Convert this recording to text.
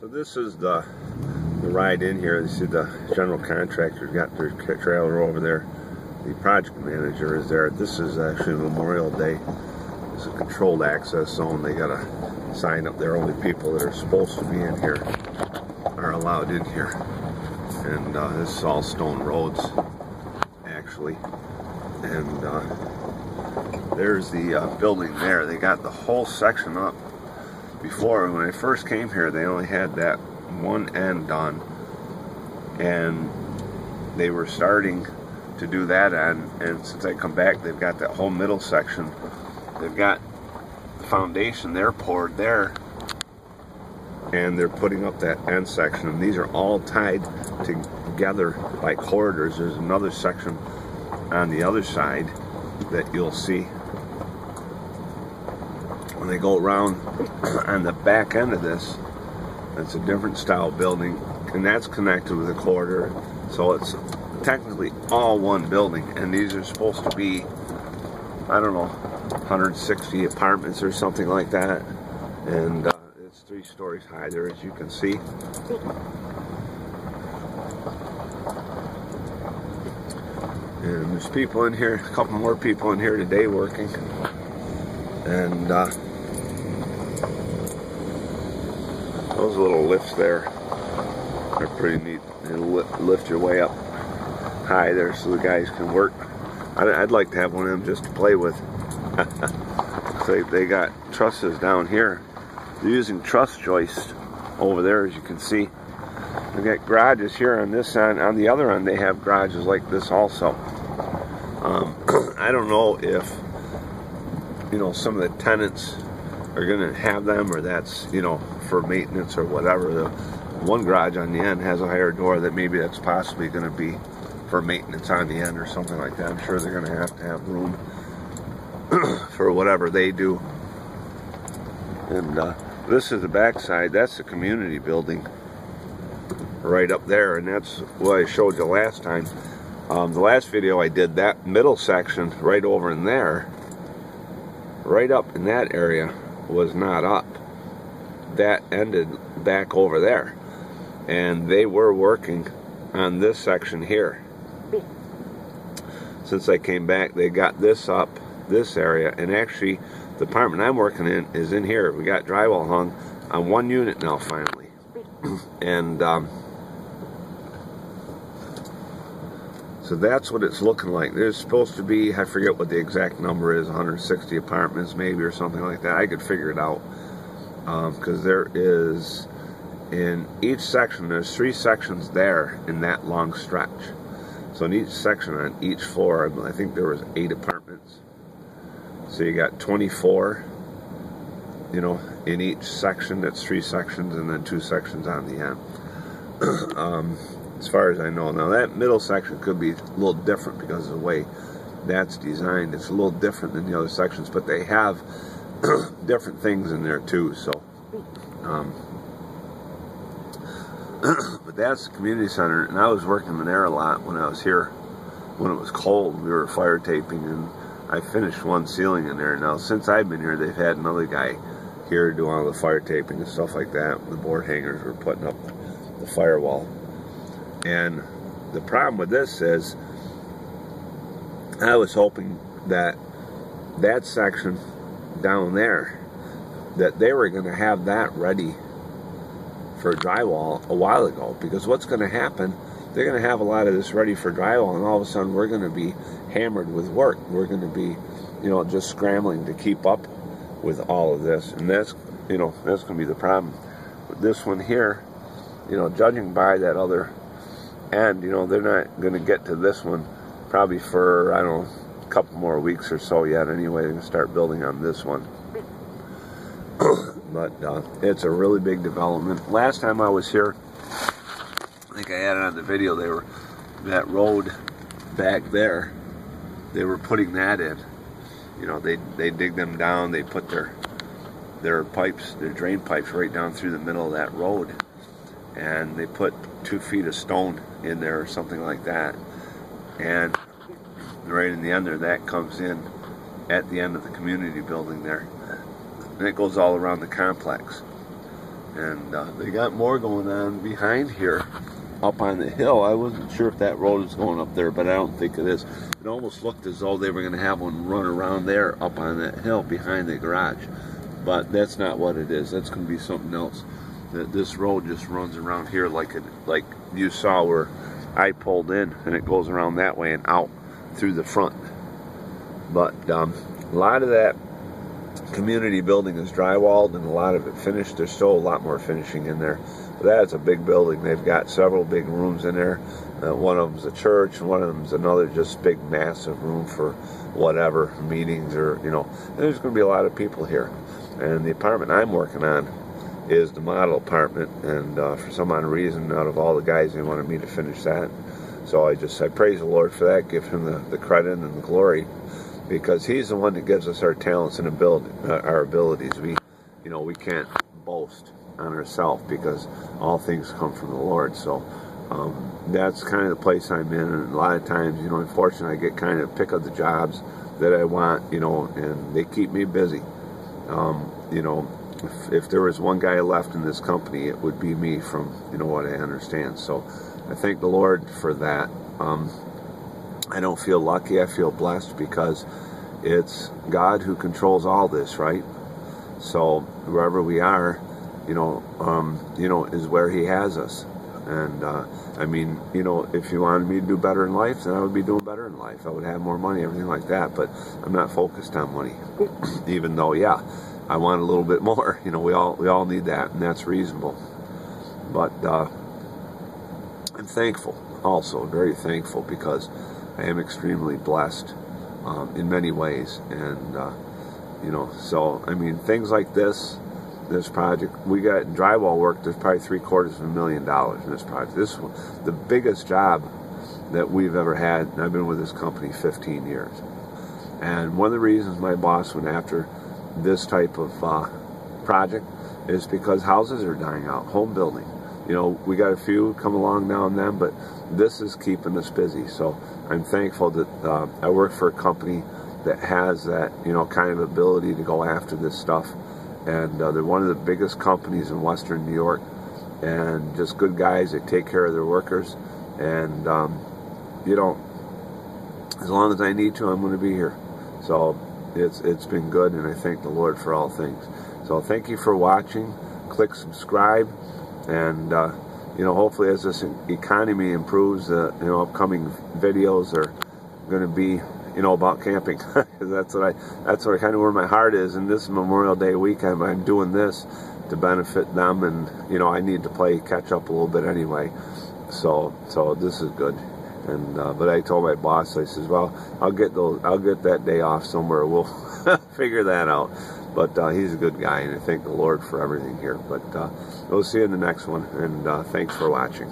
So this is the ride in here. You see the general contractor's got their trailer over there. The project manager is there. This is actually Memorial Day. It's a controlled access zone. They got a sign up there. Only people that are supposed to be in here are allowed in here. And this is all stone roads, actually. And there's the building there. They got the whole section up. Before, when I first came here, they only had that one end done, and they were starting to do that end, and since I come back, they've got that whole middle section. They've got the foundation there poured there, and they're putting up that end section, and these are all tied together by corridors. There's another section on the other side that you'll see when they go around on the back end of this. It's a different style building, and that's connected with a corridor, so it's technically all one building. And these are supposed to be, I don't know, 160 apartments or something like that, and it's 3 stories high there, as you can see. And there's people in here, a couple more people in here today working, and those little lifts there are pretty neat. They lift your way up high there so the guys can work. I'd like to have one of them just to play with. They got trusses down here. They're using truss joist over there, as you can see. They got garages here on this end. On the other end, they have garages like this also. I don't know if, you know, some of the tenants are going to have them, or that's, you know, for maintenance or whatever. The one garage on the end has a higher door that maybe that's possibly going to be for maintenance on the end or something like that. I'm sure they're going to have room for whatever they do. And this is the back side. That's the community building right up there, and that's what I showed you last time. The last video I did, that middle section right over in there, right up in that area, was not up. That ended back over there, and they were working on this section here. Since I came back, they got this up, this area, and actually the apartment I'm working in is in here. We got drywall hung on one unit now finally. And so that's what it's looking like. There's supposed to be, I forget what the exact number is, 160 apartments maybe or something like that. I could figure it out, because there is, in each section, there's 3 sections there in that long stretch. So in each section, on each floor, I think there was 8 apartments. So you got 24, you know, in each section. That's 3 sections, and then 2 sections on the end. As far as I know. Now that middle section could be a little different because of the way that's designed. It's a little different than the other sections, but they have different things in there too. So, but that's the community center, and I was working in there a lot when I was here. When it was cold, we were fire taping, and I finished one ceiling in there. Now since I've been here, they've had another guy here doing all the fire taping and stuff like that. The board hangers were putting up the firewall. And the problem with this is, I was hoping that that section down there, that they were going to have that ready for drywall a while ago. Because what's going to happen, they're going to have a lot of this ready for drywall, and all of a sudden we're going to be hammered with work. We're going to be, you know, just scrambling to keep up with all of this. And that's, you know, that's going to be the problem. With this one here, you know, judging by that other end, you know, they're not going to get to this one probably for, I don't know, a couple more weeks or so yet anyway. They're going to start building on this one. But it's a really big development. Last time I was here, I think I had it on the video, they were, that road back there, they were putting that in. You know, they dig them down, they put their pipes, their drain pipes right down through the middle of that road. And they put 2 feet of stone in there or something like that, and right in the end there, that comes in at the end of the community building there, and it goes all around the complex. And they got more going on behind here, up on the hill. I wasn't sure if that road is going up there, but I don't think it is. It almost looked as though they were going to have one run around there up on that hill behind the garage. But that's not what it is. That's going to be something else. This road just runs around here like you saw where I pulled in, and it goes around that way and out through the front. But a lot of that community building is drywalled and a lot of it finished. There's still a lot more finishing in there. But that's a big building. They've got several big rooms in there. One of them's a church, and one of them's another just big massive room for whatever, meetings or, you know. There's going to be a lot of people here. And the apartment I'm working on is the model apartment, and for some odd reason, out of all the guys, they wanted me to finish that. So I praise the Lord for that, give him the credit and the glory, because he's the one that gives us our talents and our abilities. We can't boast on ourselves, because all things come from the Lord. So that's kind of the place I'm in, and a lot of times, unfortunately, I get kind of pick up the jobs that I want, and they keep me busy. If there was one guy left in this company, it would be me, from what I understand. So I thank the Lord for that. I don't feel lucky. I feel blessed, because it's God who controls all this, right? So wherever we are, is where He has us. And if you wanted me to do better in life, then I would be doing better in life. I would have more money, everything like that. But I'm not focused on money, even though, yeah, I want a little bit more. We all need that, and that's reasonable. But I'm thankful, also very thankful, because I am extremely blessed in many ways. And so things like this project, we got drywall work. There's probably $750,000 in this project. This is the biggest job that we've ever had, and I've been with this company 15 years. And one of the reasons my boss went after this type of project is because houses are dying out, home building. We got a few come along now and then, but this is keeping us busy. So I'm thankful that I work for a company that has that, kind of ability to go after this stuff. And they're one of the biggest companies in Western New York, and just good guys. They take care of their workers, and as long as I need to, I'm going to be here. So it's been good, and I thank the Lord for all things. So thank you for watching. Click subscribe, and hopefully as this economy improves, upcoming videos are going to be about camping. that's kind of where my heart is. And this Memorial Day weekend, I'm doing this to benefit them, and I need to catch up a little bit anyway. So this is good. And but I told my boss, I says, well, I'll get that day off somewhere. We'll figure that out. But he's a good guy, and I thank the Lord for everything here. But we'll see you in the next one, and thanks for watching.